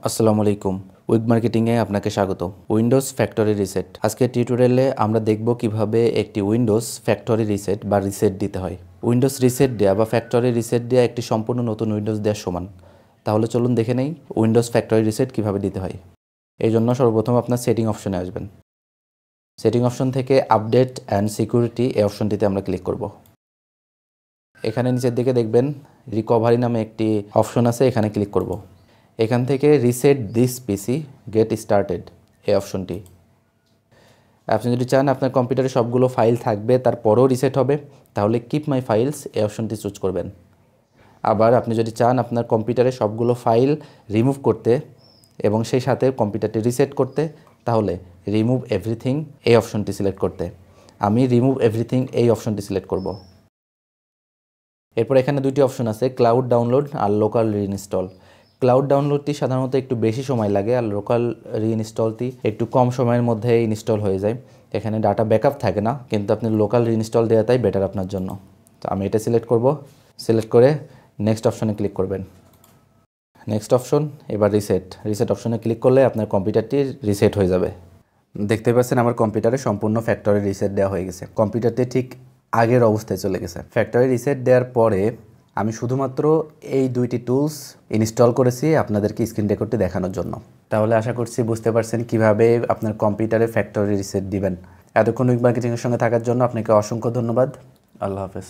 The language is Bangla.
আসসালামু আলাইকুম। উইগ মার্কেটিংয়ে আপনাকে স্বাগত। Windows factory reset. আজকের টিউটোরিয়ালে আমরা দেখব কিভাবে একটি উইন্ডোজ ফ্যাক্টরি রিসেট বা রিসেট দিতে হয়। উইন্ডোজ রিসেট দেওয়া বা ফ্যাক্টরি রিসেট দেওয়া একটি সম্পূর্ণ নতুন উইন্ডোজ দেওয়ার সমান। তাহলে চলুন দেখে নেই উইন্ডোজ ফ্যাক্টরি রিসেট কিভাবে দিতে হয়। এই জন্য সর্বপ্রথম আপনার সেটিং অপশনে আসবেন। সেটিং অপশন থেকে আপডেট অ্যান্ড সিকিউরিটি এই অপশনটিতে আমরা ক্লিক করব। এখানে নিচের দিকে দেখবেন রিকভারি নামে একটি অপশন আছে, এখানে ক্লিক করব। এখান থেকে reset this PC get started এই অপশনটি, আপনি যদি চান আপনার কম্পিউটারে সবগুলো ফাইল থাকবে তারপরেও রিসেট হবে, তাহলে কিপ মাই ফাইলস এই অপশনটি চুজ করবেন। আবার আপনি যদি চান আপনার কম্পিউটারে সবগুলো ফাইল রিমুভ করতে এবং সেই সাথে কম্পিউটারটি রিসেট করতে, তাহলে রিমুভ এভরিথিং এই অপশনটি সিলেক্ট করতে আমি রিমুভ এভরিথিং এই অপশনটি সিলেক্ট করব। এরপর এখানে দুইটি অপশন আছে, ক্লাউড ডাউনলোড আর লোকাল রিইনস্টল। ক্লাউড ডাউনলোডটি সাধারণত একটু বেশি সময় লাগে আর লোকাল রিইনস্টলটি একটু কম সময়ের মধ্যে ইনস্টল হয়ে যায়। এখানে ডাটা ব্যাকআপ থাকে না, কিন্তু আপনি লোকাল রিইনস্টল দেওয়াটাই বেটার আপনার জন্য। তো আমি এটা সিলেক্ট করব। সিলেক্ট করে নেক্সট অপশনে ক্লিক করবেন। নেক্সট অপশন, এবার রিসেট অপশনে ক্লিক করলে আপনার কম্পিউটারটি রিসেট হয়ে যাবে। দেখতে পাচ্ছেন আমার কম্পিউটারে সম্পূর্ণ ফ্যাক্টরি রিসেট দেওয়া হয়ে গেছে। কম্পিউটারটি ঠিক আগের অবস্থায় চলে গেছে। ফ্যাক্টরি রিসেট দেওয়ার পরে আমি শুধুমাত্র এই দুইটি টুলস ইনস্টল করেছি আপনাদেরকে স্ক্রিন রেকর্ডটি দেখানোর জন্য। তাহলে আশা করছি বুঝতে পারছেন কিভাবে আপনার কম্পিউটারে ফ্যাক্টরি রিসেট দিবেন। এতক্ষণ উইগ মার্কেটিংয়ের সঙ্গে থাকার জন্য আপনাকে অসংখ্য ধন্যবাদ। আল্লাহ হাফেজ।